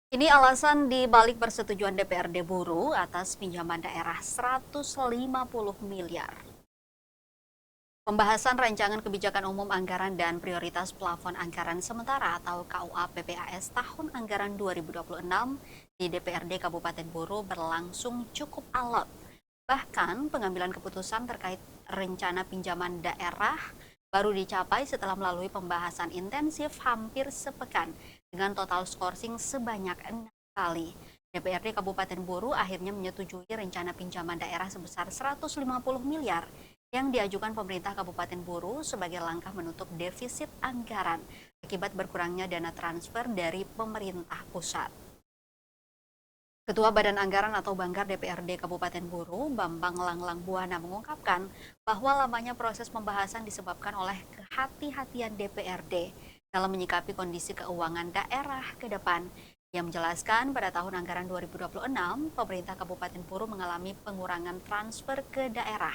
Ini alasan di balik persetujuan DPRD buruh atas pinjaman daerah 150 miliar. Pembahasan rancangan kebijakan umum anggaran dan prioritas plafon anggaran sementara atau KUA PPAS tahun anggaran 2026 di DPRD Kabupaten Buru berlangsung cukup alot. Bahkan pengambilan keputusan terkait rencana pinjaman daerah baru dicapai setelah melalui pembahasan intensif hampir sepekan dengan total skorsing sebanyak 6 kali. DPRD Kabupaten Buru akhirnya menyetujui rencana pinjaman daerah sebesar 150 miliar yang diajukan pemerintah Kabupaten Buru sebagai langkah menutup defisit anggaran akibat berkurangnya dana transfer dari pemerintah pusat. Ketua Badan Anggaran atau Banggar DPRD Kabupaten Buru, Bambang Langlang Buana mengungkapkan bahwa lamanya proses pembahasan disebabkan oleh kehati-hatian DPRD dalam menyikapi kondisi keuangan daerah ke depan. Ia menjelaskan pada tahun anggaran 2026, pemerintah Kabupaten Buru mengalami pengurangan transfer ke daerah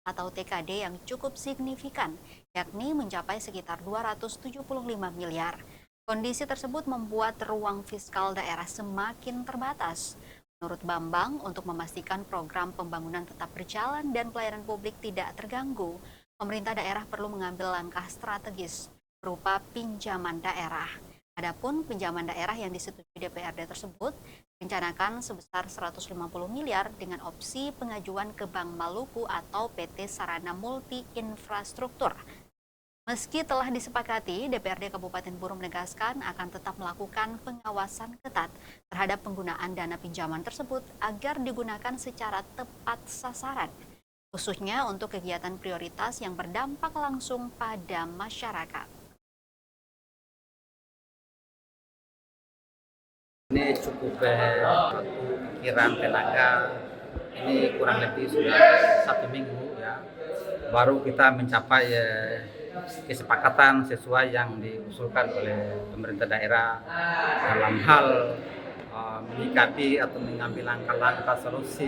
atau TKD yang cukup signifikan, yakni mencapai sekitar 275 miliar. Kondisi tersebut membuat ruang fiskal daerah semakin terbatas. Menurut Bambang, untuk memastikan program pembangunan tetap berjalan dan pelayanan publik tidak terganggu, pemerintah daerah perlu mengambil langkah strategis berupa pinjaman daerah. Adapun pinjaman daerah yang disetujui DPRD tersebut direncanakan sebesar 150 miliar dengan opsi pengajuan ke Bank Maluku atau PT Sarana Multi Infrastruktur. Meski telah disepakati, DPRD Kabupaten Buru menegaskan akan tetap melakukan pengawasan ketat terhadap penggunaan dana pinjaman tersebut agar digunakan secara tepat sasaran, khususnya untuk kegiatan prioritas yang berdampak langsung pada masyarakat. Ini cukup pikiran tenaga, ini kurang lebih sudah 1 minggu ya, baru kita mencapai kesepakatan sesuai yang diusulkan oleh pemerintah daerah dalam hal menyikapi atau mengambil langkah-langkah solusi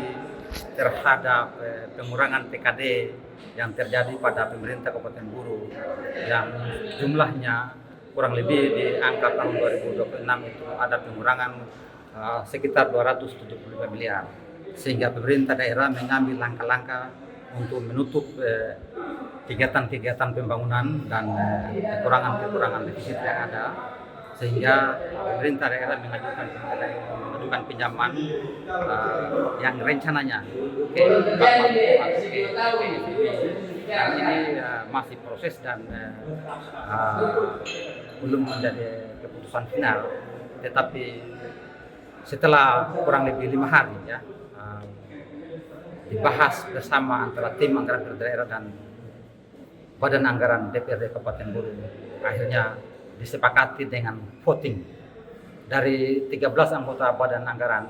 terhadap pengurangan TKD yang terjadi pada pemerintah Kabupaten Buru yang jumlahnya kurang lebih di angka tahun 2026 itu ada pengurangan sekitar 275 miliar, sehingga pemerintah daerah mengambil langkah-langkah untuk menutup kegiatan-kegiatan pembangunan dan kekurangan-kekurangan defisit yang ada, sehingga pemerintah daerah mengajukan pinjaman yang rencananya ke Bank Maluku atau ke FIB. Dan ini masih proses dan belum menjadi keputusan final, tetapi setelah kurang lebih 5 hari ya dibahas bersama antara tim anggaran daerah dan Badan Anggaran DPRD Kabupaten Buru, akhirnya disepakati dengan voting dari 13 anggota Badan Anggaran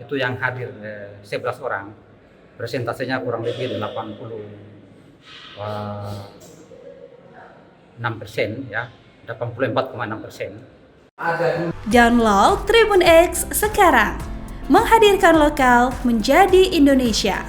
itu yang hadir 11 orang, persentasenya kurang lebih 86% ya, 84,6%. Download Tribun X sekarang, menghadirkan lokal menjadi Indonesia.